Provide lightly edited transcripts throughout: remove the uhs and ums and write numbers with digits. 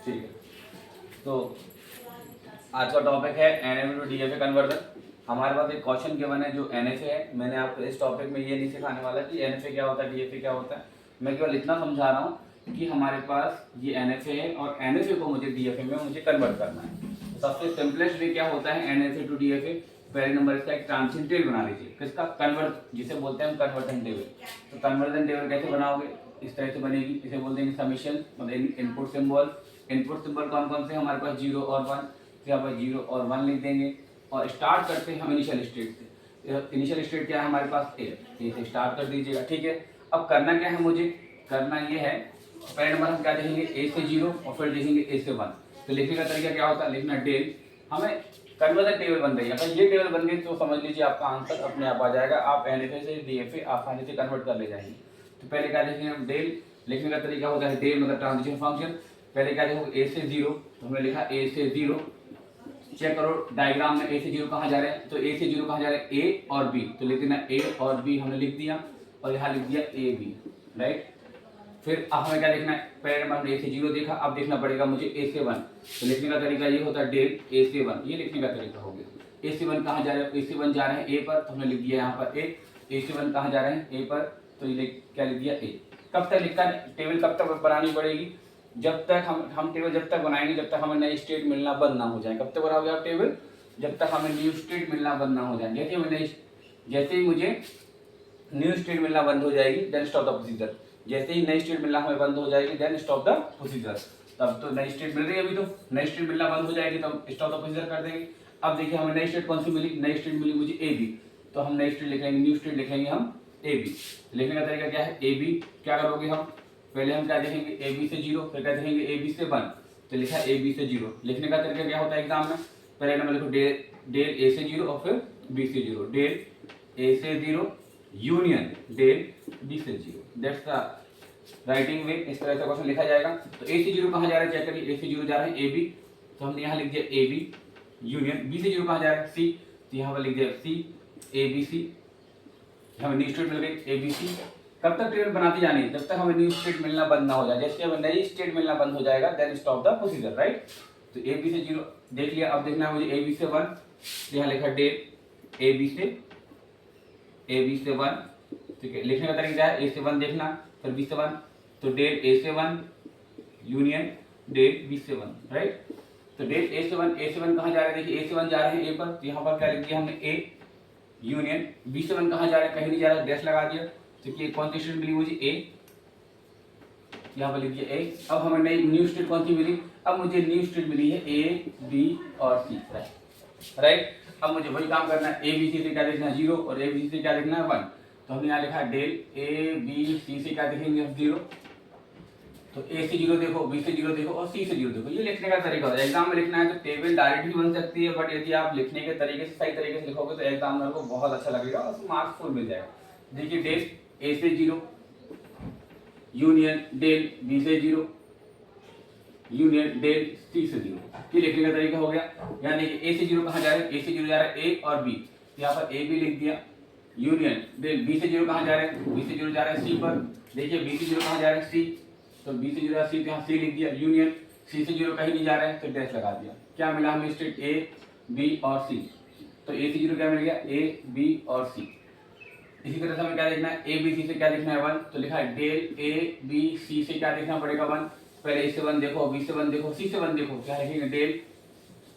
ठीक है, तो आज का टॉपिक है एनएफए टू डीएफए कन्वर्जन। हमारे पास एक क्वेश्चन गिवन है जो एनएफए है। मैंने आपको इस टॉपिक में ये नहीं सिखाने वाला कि एनएफए क्या होता है, डीएफए क्या होता है। मैं केवल इतना समझा रहा हूँ कि हमारे पास ये एनएफए है और एनएफए को मुझे डीएफए में मुझे कन्वर्ट करना है। तो सबसे सिंपलेस्ट वे क्या होता है एनएफए टू डीएफए, पहले नंबर इसका एक ट्रांजिशन टेबल बना लीजिए। किसका? कन्वर्ट, जिसे बोलते हैं हम कन्वर्जन टेबल। तो कन्वर्जन टेबल कैसे बनाओगे? इस तरह से बनेगी। इसे बोल देंगे समीशन, मतलब इनपुट सिंबल। इनपुट सिंबल कौन कौन से? हमारे पास 0 और 1। तो यहाँ पर 0 और 1 लिख देंगे और स्टार्ट करते हैं हम इनिशियल स्टेट से। इनिशियल स्टेट क्या है हमारे पास? ए से स्टार्ट कर दीजिएगा। ठीक है, अब करना क्या है मुझे? करना ये है, पहले नंबर हम क्या देखेंगे? ए से 0 और फिर देखेंगे ए से 1। तो लिखने का तरीका क्या होता है? लिखना डेल। हमें कन्वर्जन टेबल बन रही है, अगर ये टेबल बन गई तो समझ लीजिए आपका आंसर अपने आप आ जाएगा। आप एनएफए से डीएफए आसानी से कन्वर्ट कर ले जाएंगे। तो पहले क्या देखेंगे हम? डेल। लिखने का तरीका होता है डेल मतलब ट्रांजिशन फंक्शन। पहले क्या देखो? ए से 0, तो हमने लिखा ए से 0। चेक करो डायग्राम में ए से 0 कहाँ जा रहे हैं? तो ए से 0 कहाँ जा रहे हैं? ए और बी। तो लिख देना ए और बी हमने लिख दिया और यहाँ लिख दिया ए बी, राइट। फिर अब हमें क्या देखना है? पहले नंबर हमने ए से 0 देखा, अब देखना पड़ेगा मुझे ए से 1। तो लिखने का तरीका ये होता है डेल ए से 1, ये लिखने का तरीका हो गया। ए से 1 कहाँ जा रहे हैं? ए से 1 जा रहे हैं ए पर, तो हमने लिख दिया यहाँ पर ए से 1 कहाँ जा रहे हैं? ए पर, तो ये क्या लिख दिया? ए। कब तक लिखा टेबल कब तक बनानी पड़ेगी? जब तक हम टेबल जब तक बनाएंगे जब तक हमें नई स्टेट मिलना बंद ना हो जाए। कब तक बनाओगे आप टेबल? जब तक हमें न्यू स्टेट मिलना बंद ना हो जाए। जैसे ही मुझे न्यू स्टेट मिलना बंद हो जाएगी देन स्टॉप द प्रोसीजर। जैसे ही नई स्टेट मिलना हमें बंद हो जाएगी देन स्टॉप द प्रोसीजर। तब तो नई स्टेट मिल रही है, अभी तो नई स्टेट मिलना बंद हो जाएगी तो हम स्टॉप द प्रोसीजर कर देंगे। अब देखिए हमें नई स्टेट कौन सी मिली? नई स्टेट मिली मुझे ए बी, तो हम नई स्टेट लिखेंगे, न्यू स्टेट लिखेंगे हम ए बी। लिखने का तरीका क्या है? A B. क्या करोगे हम? पहले हम क्या देखेंगे? ए बी से 0, फिर क्या देखेंगे? ए बी से 1। तो लिखा ए बी से 0। लिखने का तरीका क्या होता है एग्जाम में? पहले नंबर लिखो डेल ए से 0 और फिर बी से 0। डेल ए से 0 यूनियन डेल बी से 0। दैट्स द राइटिंग वे। इस तरह से क्वेश्चन लिखा जाएगा। तो ए से 0 कहाँ जा रहा है? चेक करिए। ए से 0 जा रहा है ए बी, तो हमने यहाँ लिख दिया ए बी यूनियन। बी से 0 कहाँ जा रहा है? सी, तो यहाँ पर लिख दिया सी ए बी सी। हमें न्यू स्टेट मिल गई ए बी सी। कब तक टेबल बनाती जानी है? जब तक हमें न्यू स्टेट मिलना बंद ना हो जाए। जैसे हमें नई स्टेट मिलना बंद हो जाएगा then stop the procedure, right. तो ए बी से 0 देख लिया। अब देखना है मुझे ए बी से 1, यहाँ लिखा डेल ए बी से 1। ठीक है, लिखने का तरीका क्या है? ए से 1 देखना, फिर बी से 1। तो डेल ए से 1 यूनियन डेल बी से 1, राइट। तो डेल ए से 1 कहाँ जा रहे हैं? देखिए ए से 1 जा रहे हैं ए पर, तो यहाँ पर क्या लिख दिया हमने? A union. बी से 1 कहाँ जा रहे हैं? कहीं नहीं जा रहा है, डैश लगा दिया। तो ये कौन सी स्टेट मिली मुझे? ए, यहाँ पर लिख दिया ए। अब हमें नई न्यू स्टेट कौन सी मिली? अब मुझे न्यू स्टेट मिली है ए बी और सी, राइट। अब मुझे वही काम करना है। ए बी सी से क्या देखना है? 0 और ए बी सी से क्या देखना है? 1। तो हमने यहाँ लिखा है डेल ए बी सी से क्या देखेंगे? 0। तो ए से 0 देखो, बी से 0 देखो और सी से 0 देखो। ये लिखने का तरीका होता है। एग्जाम में लिखना है तो टेबल डायरेक्ट भी बन सकती है, बट यदि आप लिखने के तरीके से सही तरीके से लिखोगे तो एग्जामिनर को बहुत अच्छा लगेगा और मार्क्स फुल मिल जाएगा। देखिए डेल ए से 0 यूनियन डेल बी से 0 यूनियन डेल सी से 0। ये लिखने का तरीका हो गया। यहाँ देखिए ए से 0 कहाँ जा रहा है? ए से 0 जा रहा है ए और बी, यहाँ पर ए बी लिख दिया यूनियन डेल बी से 0 कहाँ जा रहे हैं? बी से 0 जा रहा है सी पर। देखिए बी से 0 कहाँ जा रहा है? सी, तो बी से 0 सी, तो यहाँ सी लिख दिया यूनियन। सी से 0 कहीं नहीं जा रहा है तो डैश लगा दिया। क्या मिला हमें? स्टेट ए बी और सी। तो ए से 0 क्या मिल गया? ए बी और सी। इसी तरह से हमें क्या देखना है? ए बी सी से क्या देखना है? 1। तो लिखा है डेल ए बी सी से क्या देखना पड़ेगा? 1। पहले ए से 1 देखो, बी से 1 देखो, सी से 1 देखो। क्या लिखेंगे? डेल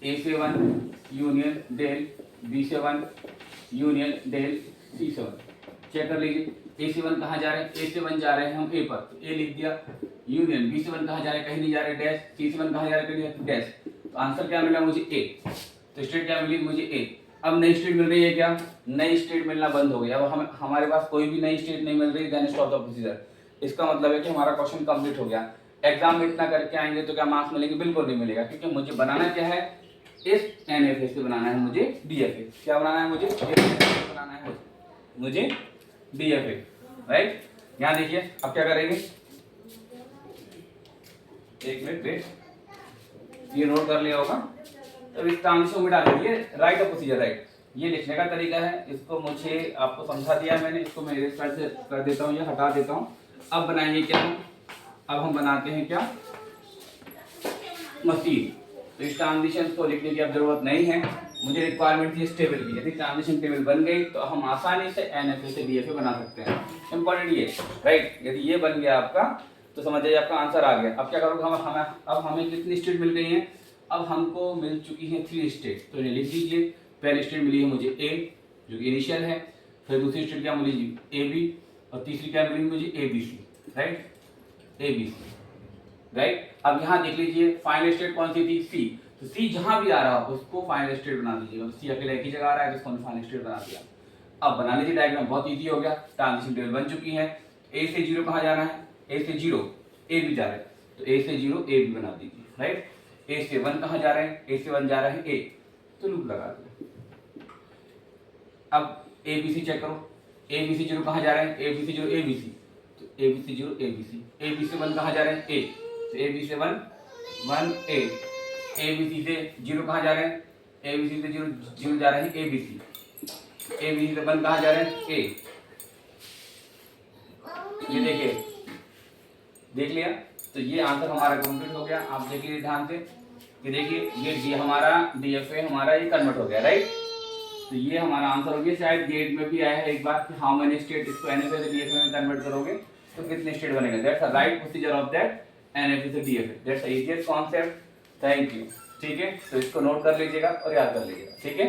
ए से 1 यूनियन डेल बी से 1 यूनियन डेल सी से 1। चेक कर लीजिए ए से 1 कहाँ जा रहे हैं? ए से 1 जा रहे हैं हम ए पर, तो ए लिख दिया यूनियन। बी से 1 कहाँ जा रहे हैं? कहीं नहीं जा रहे, डैश। सी से 1 कहाँ जा रहे हैं? कहीं नहीं, डैश। तो आंसर क्या मिला मुझे? ए। तो स्टेट क्या मिली मुझे? ए। अब नई स्टेट मिल रही है क्या? नई स्टेट मिलना बंद हो गई। अब हमारे पास कोई भी नई स्टेट नहीं मिल रही, देन स्टॉप द प्रोसीजर। इसका मतलब है कि हमारा क्वेश्चन कंप्लीट हो गया। एग्जाम में इतना करके आएंगे तो क्या मार्क्स मिलेंगे? बिल्कुल नहीं मिलेगा, क्योंकि मुझे बनाना क्या है? इस एनएफए से बनाना है मुझे डीएफए। क्या बनाना है मुझे? बनाना है मुझे डीएफए, राइट। यहाँ देखिए अब क्या करेंगे? एक मिनट वेट, ये नोट कर लिया होगा। तो इस ट्रांजिशन में डाल दीजिए राइट ऑफ प्रोसीजर, राइट। ये लिखने का तरीका है, इसको मुझे आपको समझा दिया मैंने, इसको मैं इरेज कर देता हूँ या हटा देता हूँ। अब बनाएंगे क्या? अब हम बनाते हैं क्या? मशीन। तो इस ट्रांजिशन को लिखने की अब जरूरत नहीं है, मुझे रिक्वायरमेंट थी टेबल की। यदि ट्रांजिशन टेबल बन गई तो हम आसानी से NFA से DFA बना सकते हैं। इंपॉर्टेंट ये, राइट। यदि ये बन गया आपका तो समझ जाइए आपका आंसर आ गया। अब क्या करोगे, अब हमें कितनी स्टेट मिल गई है, अब हमको मिल चुकी है 3 स्टेट। तो इन्हें लिख दीजिए। पहली स्टेट मिली है मुझे A, जो कि इनिशियल है। फिर दूसरी स्टेट क्या मिली, AB, और तीसरी क्या मिली मुझे ABC, राइट, ABC, राइट। अब यहाँ देख लीजिए फाइनल स्टेट कौन सी थी, C। तो C जहां भी आ रहा हो उसको फाइनल स्टेट बना दीजिएगा। तो C अकेले एक ही जगह आ रहा है तो इसको फाइनल स्टेट बना दिया। अब बना लीजिए डायग्राम, बहुत इजी हो गया। ट्रांजिशन टेबल बन चुकी है। A से 0 कहाँ जाना है, A से 0 A भी जा रहा है, तो A से 0 A भी बना दीजिए, राइट। A से 1 कहाँ जा रहे हैं, A से 1 जा रहा है A, तो लूप लगा दो। अब ABC चेक करो, ABC 0 कहाँ जा रहे हैं, ABC 0 ABC, तो ABC 0 ABC, AB से 1 कहाँ जा रहे हैं A, तो AB से 1 1 A, ABC से 0 कहाँ जा रहे हैं, ABC से 0 0 जा रहे हैं ABC, ABC से 1 कहाँ जा रहे हैं A। ये देखिए, देख लिया। तो ये आंसर हमारा कंप्लीट हो गया। आप देखिए ध्यान से कि देखिए ये हमारा DFA हमारा ये कन्वर्ट हो गया, राइट। तो ये हमारा आंसर हो गया। शायद गेट में भी आया है एक बार कि हाउ मेनी स्टेट इसको NFA से DFA में कन्वर्ट करोगे तो कितने स्टेट बनेगा। That's a right procedure of that NFA से DFA। That's the easiest concept. Thank you. ठीक है, तो इसको नोट कर लीजिएगा और याद कर लीजिएगा। ठीक है।